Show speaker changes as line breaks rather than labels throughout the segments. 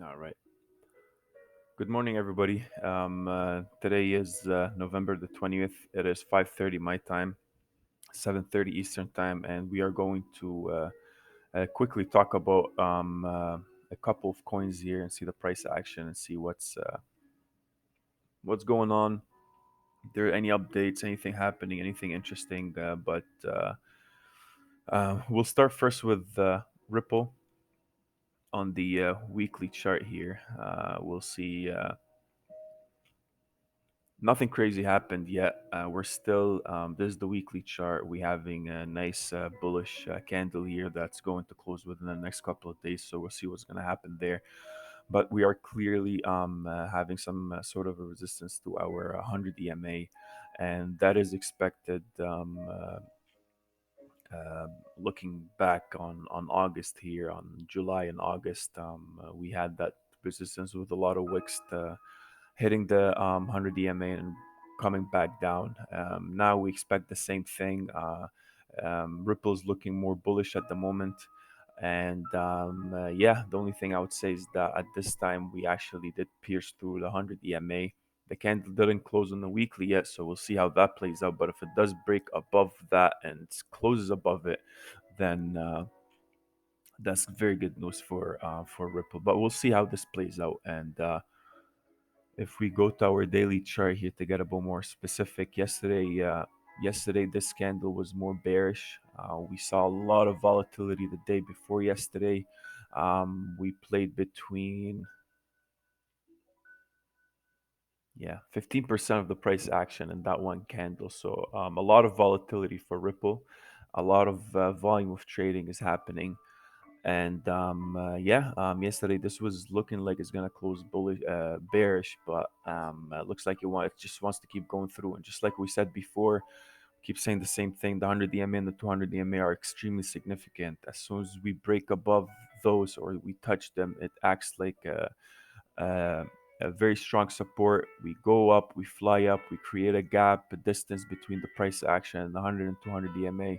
All right. Good morning, everybody. Today is November the 20th. It is 5:30 my time, 7:30 Eastern time, and we are going to quickly talk about a couple of coins here and see the price action and see what's going on. If there are any updates, anything happening, anything interesting. But we'll start first with Ripple on the weekly chart here. We'll see. Nothing crazy happened yet. We're still, this is the weekly chart. We having a nice bullish candle here that's going to close within the next couple of days. So we'll see what's going to happen there. But we are clearly having some sort of a resistance to our 100 EMA, and that is expected. Looking back on August here, on July and August, we had that resistance with a lot of wicks hitting the 100 EMA and coming back down. Now we expect the same thing. Ripple's looking more bullish at the moment. And yeah, the only thing I would say is that at this time we actually did pierce through the 100 EMA. The candle didn't close on the weekly yet, so we'll see how that plays out. But if it does break above that and closes above it, then that's very good news for Ripple. But we'll see how this plays out. And if we go to our daily chart here to get a bit more specific, yesterday this candle was more bearish. We saw a lot of volatility the day before yesterday. We played between 15% of the price action in that one candle. So a lot of volatility for Ripple, a lot of volume of trading is happening. And yesterday this was looking like it's gonna close bullish, bearish, but it looks like it just wants to keep going through. And just like we said before, keep saying the same thing. The 100 EMA and the 200 EMA are extremely significant. As soon as we break above those or we touch them, it acts like uh, a very strong support. We go up, we fly up, we create a gap, a distance between the price action and the 100 and 200 EMA.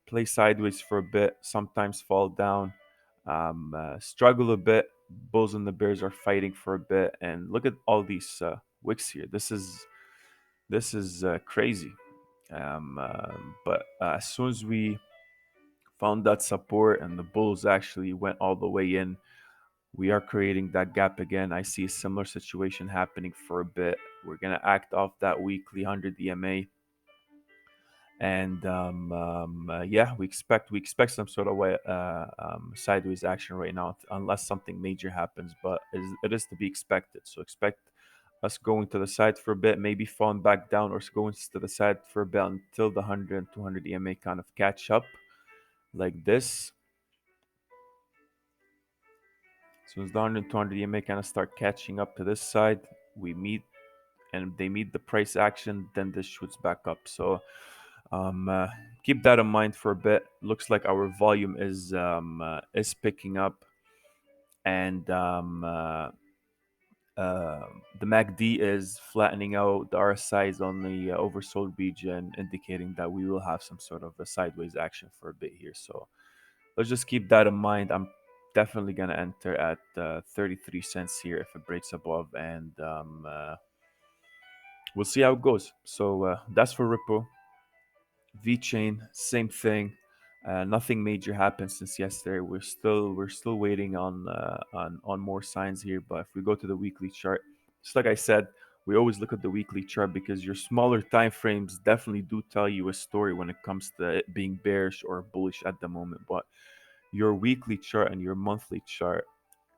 Play sideways for a bit, sometimes fall down, struggle a bit. Bulls and the Bears are fighting for a bit, and look at all these wicks here. This is crazy. But as soon as we found that support and the Bulls actually went all the way in, we are creating that gap again. I see a similar situation happening for a bit. We're gonna act off that weekly 100 EMA, and yeah, we expect some sort of way sideways action right now, unless something major happens. But it is to be expected. So expect us going to the side for a bit, maybe falling back down, or going to the side for a bit until the 100 and 200 EMA kind of catch up, like this. As soon as the 100 and 200 EMA kind of start catching up to this side, we meet and they meet the price action, then this shoots back up. So um, uh, keep that in mind for a bit. Looks like our volume is picking up, and the MACD is flattening out. The RSI is on the oversold region, indicating that we will have some sort of a sideways action for a bit here. So let's just keep that in mind. I'm definitely gonna enter at 33 cents here if it breaks above, and we'll see how it goes. So that's for Ripple. VeChain, same thing. Nothing major happened since yesterday. We're still waiting on more signs here. But if we go to the weekly chart, just like I said, we always look at the weekly chart because your smaller time frames definitely do tell you a story when it comes to it being bearish or bullish at the moment. But your weekly chart and your monthly chart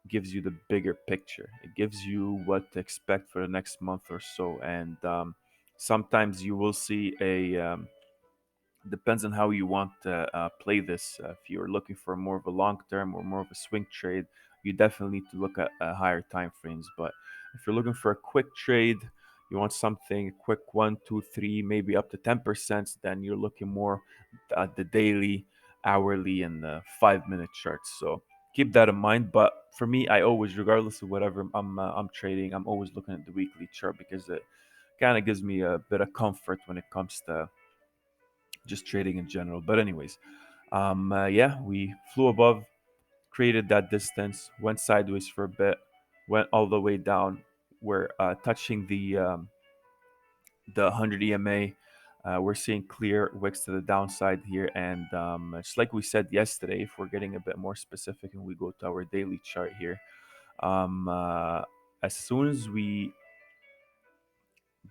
gives you the bigger picture. It gives you what to expect for the next month or so, and sometimes you will see a depends on how you want to play this. If you're looking for more of a long term or more of a swing trade, you definitely need to look at higher time frames. But if you're looking for a quick trade, you want something quick, 1, 2, 3, maybe up to 10%, then you're looking more at the daily, hourly, and the 5 minute charts. So keep that in mind. But for me, I always, regardless of whatever I'm trading, I'm always looking at the weekly chart because it kind of gives me a bit of comfort when it comes to just trading in general. But anyways, yeah, we flew above, created that distance, went sideways for a bit, went all the way down. We're touching the 100 EMA. We're seeing clear wicks to the downside here, and just like we said yesterday, if we're getting a bit more specific and we go to our daily chart here, um, uh, as soon as we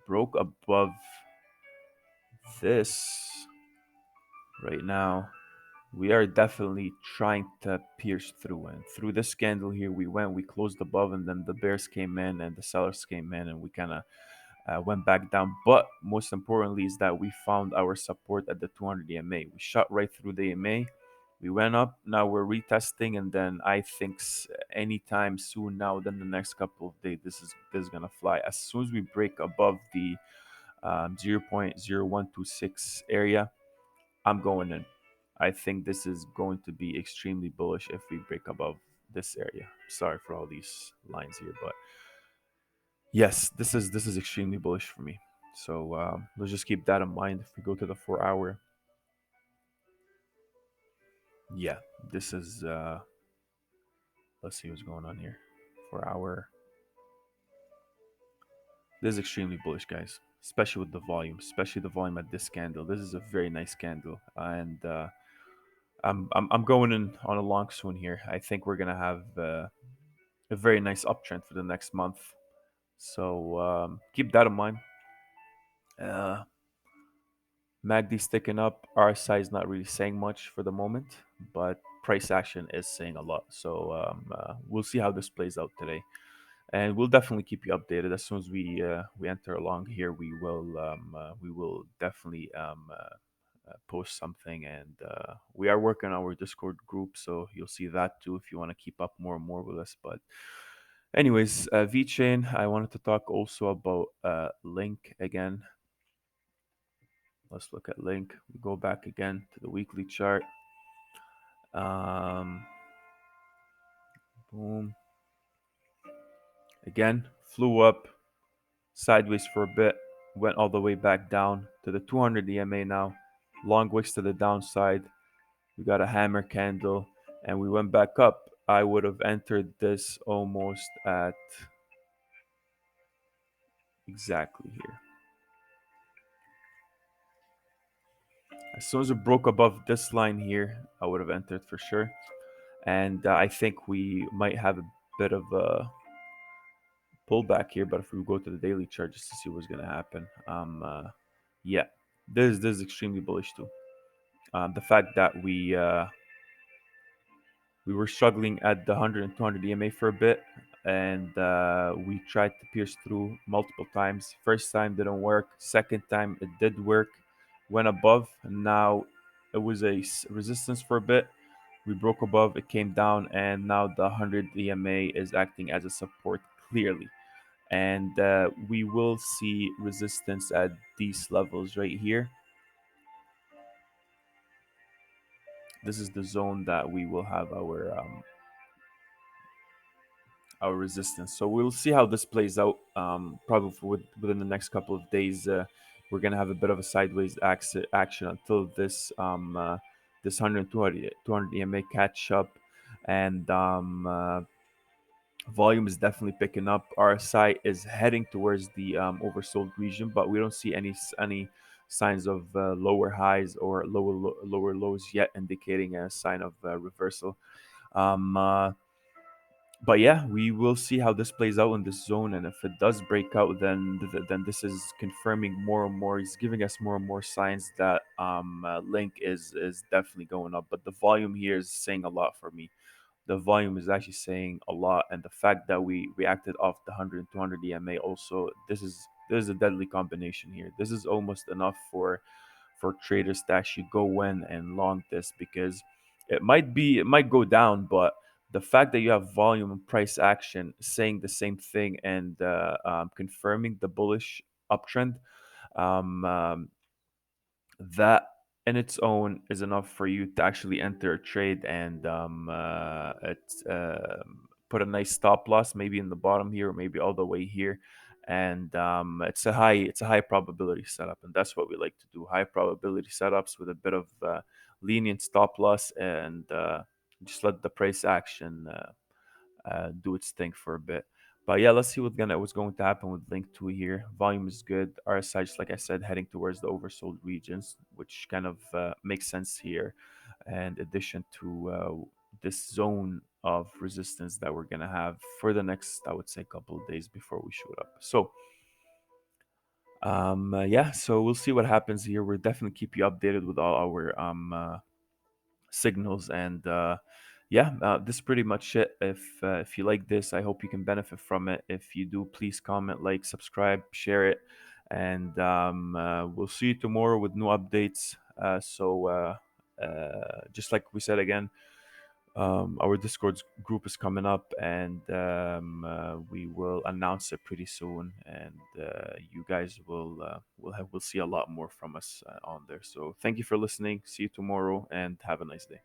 broke above this right now, we are definitely trying to pierce through. And through this candle here, we closed above, and then the bears came in and the sellers came in, and we kind of went back down. But most importantly is that we found our support at the 200 EMA. We shot right through the EMA. We went up. Now we're retesting, and then I think anytime soon now, within the next couple of days, this is gonna fly. As soon as we break above the 0.0126 area, I'm going in. I think this is going to be extremely bullish if we break above this area. Sorry for all these lines here, but yes, this is extremely bullish for me. So let's just keep that in mind. If we go to the 4 hour, yeah, this is. Let's see what's going on here. 4 hour. This is extremely bullish, guys. Especially with the volume, especially the volume at this candle. This is a very nice candle, and I'm going in on a long soon here. I think we're gonna have a very nice uptrend for the next month. So keep that in mind. Uh, MACD sticking up. RSI is not really saying much for the moment, but price action is saying a lot. So we'll see how this plays out today, and we'll definitely keep you updated as soon as we enter along here. We will definitely post something, and we are working on our Discord group, so you'll see that too if you want to keep up more and more with us. But anyways, VeChain, I wanted to talk also about Link again. Let's look at Link. We go back again to the weekly chart. Um, Boom. Again, flew up sideways for a bit, went all the way back down to the 200 EMA now. Long wicks to the downside. We got a hammer candle, and we went back up. I would have entered this almost at exactly here. As soon as it broke above this line here, I would have entered for sure. And I think we might have a bit of a pullback here, but if we go to the daily chart just to see what's going to happen, yeah, this is extremely bullish too. The fact that we were struggling at the 100 and 200 EMA for a bit, and we tried to pierce through multiple times. First time didn't work. Second time it did work. Went above, and now it was a resistance for a bit. We broke above, it came down, and now the 100 EMA is acting as a support clearly. And we will see resistance at these levels right here. This is the zone that we will have our resistance. So we'll see how this plays out. Probably within the next couple of days, we're gonna have a bit of a sideways action until this 100 200 EMA catch up, and volume is definitely picking up. RSI is heading towards the oversold region, but we don't see any signs of lower highs or lower lows yet, indicating a sign of reversal. Um, uh, but yeah, we will see how this plays out in this zone, and if it does break out, then this is confirming more and more. He's giving us more and more signs that Link is definitely going up. But the volume here is saying a lot for me. The volume is actually saying a lot, and the fact that we reacted off the 100 and 200 EMA also, this is a deadly combination here. This is almost enough for traders to actually go in and long this, because it might go down, but the fact that you have volume and price action saying the same thing, and confirming the bullish uptrend, um, um, that in its own is enough for you to actually enter a trade, and put a nice stop loss maybe in the bottom here, or maybe all the way here. And it's a high probability setup, and that's what we like to do: high probability setups with a bit of lenient stop loss, and just let the price action do its thing for a bit. But yeah, let's see what's going to happen with Link 2 here. Volume is good. RSI, just like I said, heading towards the oversold regions, which kind of makes sense here. And addition to this zone of resistance that we're gonna have for the next, I would say, couple of days before we shoot up. So yeah, so we'll see what happens here. We'll definitely keep you updated with all our signals. And yeah, this is pretty much it. If you like this, I hope you can benefit from it. If you do, please comment, like, subscribe, share it, and we'll see you tomorrow with new updates. Just like we said again, our Discord group is coming up, and we will announce it pretty soon. And you guys will see a lot more from us on there. So thank you for listening. See you tomorrow, and have a nice day.